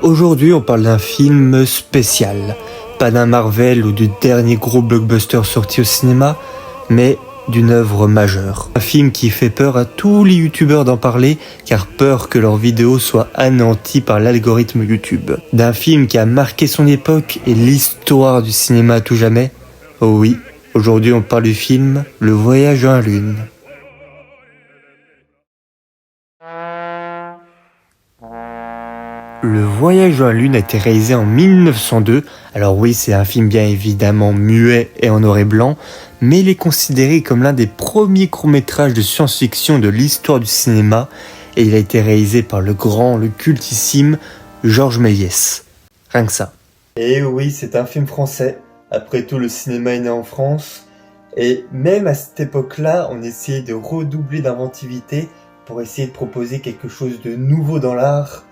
Aujourd'hui, on parle d'un film spécial. Pas d'un Marvel ou du dernier gros blockbuster sorti au cinéma, mais d'une œuvre majeure. Un film qui fait peur à tous les youtubeurs d'en parler, car peur que leurs vidéos soient anéanties par l'algorithme YouTube. D'un film qui a marqué son époque et l'histoire du cinéma à tout jamais. Oh oui, aujourd'hui on parle du film Le Voyage dans la Lune. Le Voyage dans la Lune a été réalisé en 1902. Alors oui, c'est un film bien évidemment muet et en noir et blanc, mais il est considéré comme l'un des premiers courts-métrages de science-fiction de l'histoire du cinéma, et il a été réalisé par le grand, le cultissime Georges Méliès. Rien que ça. Et oui, c'est un film français. Après tout, le cinéma est né en France, et même à cette époque-là, on essayait de redoubler d'inventivité pour essayer de proposer quelque chose de nouveau dans l'art.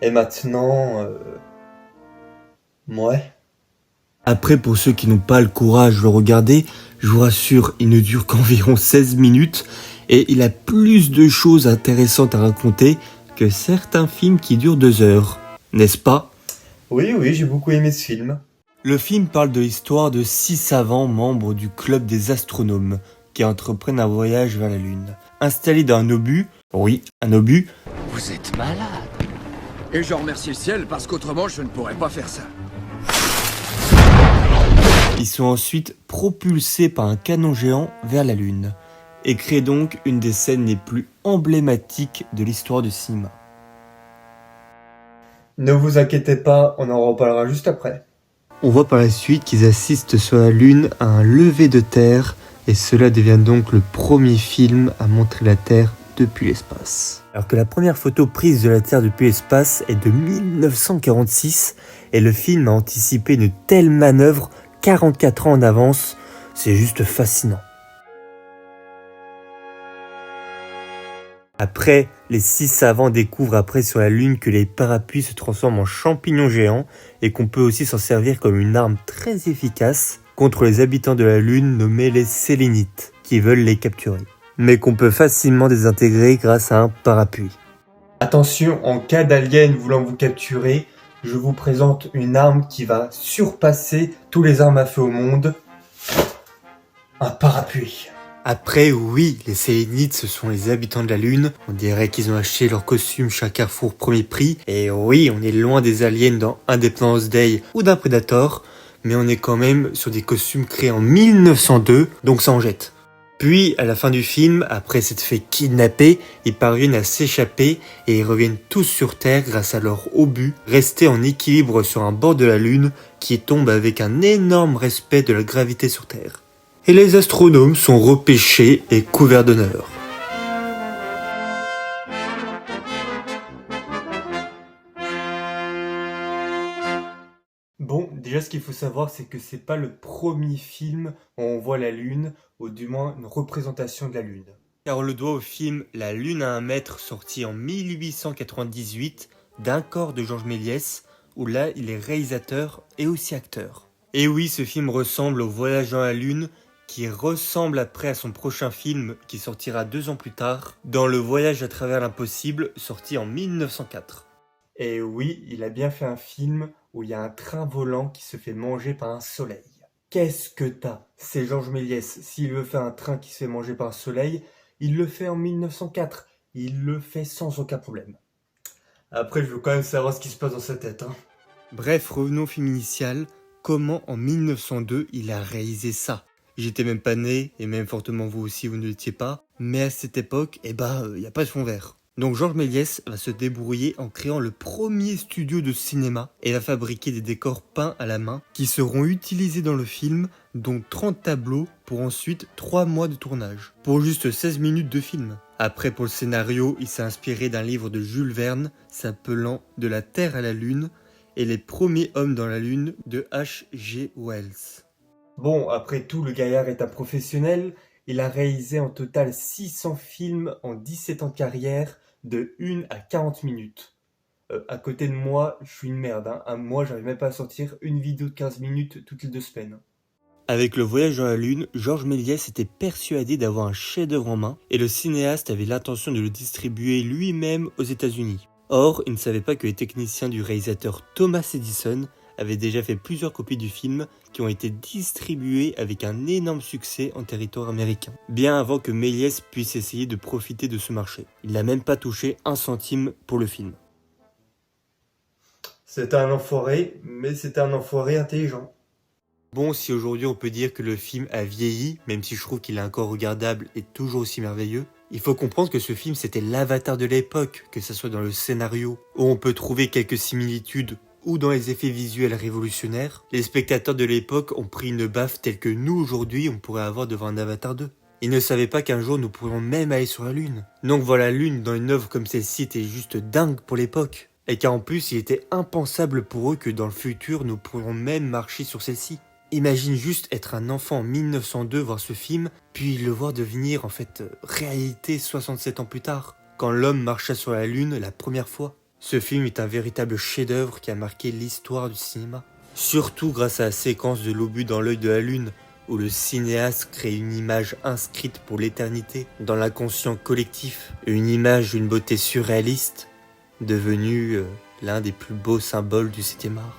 Et maintenant, ouais. Après, pour ceux qui n'ont pas le courage de le regarder, je vous rassure, il ne dure qu'environ 16 minutes et il a plus de choses intéressantes à raconter que certains films qui durent 2 heures. N'est-ce pas ? Oui, j'ai beaucoup aimé ce film. Le film parle de l'histoire de 6 savants membres du club des astronomes qui entreprennent un voyage vers la Lune. Installés dans un obus, oui, un obus. Vous êtes malade. Et j'en remercie le ciel parce qu'autrement je ne pourrais pas faire ça. Ils sont ensuite propulsés par un canon géant vers la Lune et créent donc une des scènes les plus emblématiques de l'histoire du cinéma. Ne vous inquiétez pas, on en reparlera juste après. On voit par la suite qu'ils assistent sur la Lune à un lever de terre et cela devient donc le premier film à montrer la Terre depuis l'espace. Alors que la première photo prise de la Terre depuis l'espace est de 1946 et le film a anticipé une telle manœuvre 44 ans en avance, c'est juste fascinant. Après, les 6 savants découvrent après sur la Lune que les parapluies se transforment en champignons géants et qu'on peut aussi s'en servir comme une arme très efficace contre les habitants de la Lune nommés les Sélénites, qui veulent les capturer, mais qu'on peut facilement désintégrer grâce à un parapluie. Attention, en cas d'alien voulant vous capturer, je vous présente une arme qui va surpasser tous les armes à feu au monde. Un parapluie. Après, oui, les Sélénites, ce sont les habitants de la Lune. On dirait qu'ils ont acheté leur costume chez Carrefour premier prix. Et oui, on est loin des aliens dans Independence Day ou d'un Predator, mais on est quand même sur des costumes créés en 1902, donc ça en jette. Puis, à la fin du film, après s'être fait kidnapper, ils parviennent à s'échapper et ils reviennent tous sur Terre grâce à leur obus, restés en équilibre sur un bord de la Lune qui tombe avec un énorme respect de la gravité sur Terre. Et les astronomes sont repêchés et couverts d'honneur. Bon, déjà ce qu'il faut savoir, c'est que c'est pas le premier film où on voit la Lune, ou du moins une représentation de la Lune. Car on le doit au film La Lune à 1 mètre, sorti en 1898, d'un corps de Georges Méliès, où là il est réalisateur et aussi acteur. Et oui, ce film ressemble au Voyage dans la Lune, qui ressemble après à son prochain film qui sortira 2 ans plus tard, dans Le Voyage à travers l'impossible, sorti en 1904. Et oui, il a bien fait un film où il y a un train volant qui se fait manger par un soleil. Qu'est-ce que t'as ? C'est Georges Méliès. S'il veut faire un train qui se fait manger par un soleil, il le fait en 1904. Il le fait sans aucun problème. Après, je veux quand même savoir ce qui se passe dans sa tête. Bref, revenons au film initial. Comment en 1902 il a réalisé ça ? J'étais même pas né, et même fortement vous aussi, vous ne l'étiez pas. Mais à cette époque, y a pas de fond vert. Donc Georges Méliès va se débrouiller en créant le premier studio de cinéma et va fabriquer des décors peints à la main qui seront utilisés dans le film, dont 30 tableaux pour ensuite 3 mois de tournage, pour juste 16 minutes de film. Après, pour le scénario, il s'est inspiré d'un livre de Jules Verne s'appelant De la Terre à la Lune et Les premiers hommes dans la Lune de H.G. Wells. Bon, après tout, le gaillard est un professionnel. Il a réalisé en total 600 films en 17 ans de carrière, de 1 à 40 minutes. À côté de moi, je suis une merde. Moi, j'arrive même pas à sortir une vidéo de 15 minutes toutes les 2 semaines. Avec le voyage dans la Lune, Georges Méliès était persuadé d'avoir un chef-d'œuvre en main et le cinéaste avait l'intention de le distribuer lui-même aux États-Unis. Or, il ne savait pas que les techniciens du réalisateur Thomas Edison avaient déjà fait plusieurs copies du film qui ont été distribuées avec un énorme succès en territoire américain, bien avant que Méliès puisse essayer de profiter de ce marché. Il n'a même pas touché un centime pour le film. C'était un enfoiré, mais c'était un enfoiré intelligent. Bon, si aujourd'hui on peut dire que le film a vieilli, même si je trouve qu'il est encore regardable et toujours aussi merveilleux, il faut comprendre que ce film c'était l'avatar de l'époque, que ce soit dans le scénario, où on peut trouver quelques similitudes, ou dans les effets visuels révolutionnaires. Les spectateurs de l'époque ont pris une baffe telle que nous aujourd'hui on pourrait avoir devant un Avatar 2. Ils ne savaient pas qu'un jour nous pourrions même aller sur la Lune. Donc voilà, la Lune dans une œuvre comme celle-ci était juste dingue pour l'époque. Et car en plus il était impensable pour eux que dans le futur nous pourrions même marcher sur celle-ci. Imagine juste être un enfant en 1902 voir ce film, puis le voir devenir en fait réalité 67 ans plus tard, quand l'homme marcha sur la Lune la première fois. Ce film est un véritable chef-d'œuvre qui a marqué l'histoire du cinéma. Surtout grâce à la séquence de l'obus dans l'œil de la Lune, où le cinéaste crée une image inscrite pour l'éternité dans l'inconscient collectif, une image d'une beauté surréaliste, devenue l'un des plus beaux symboles du 7e art.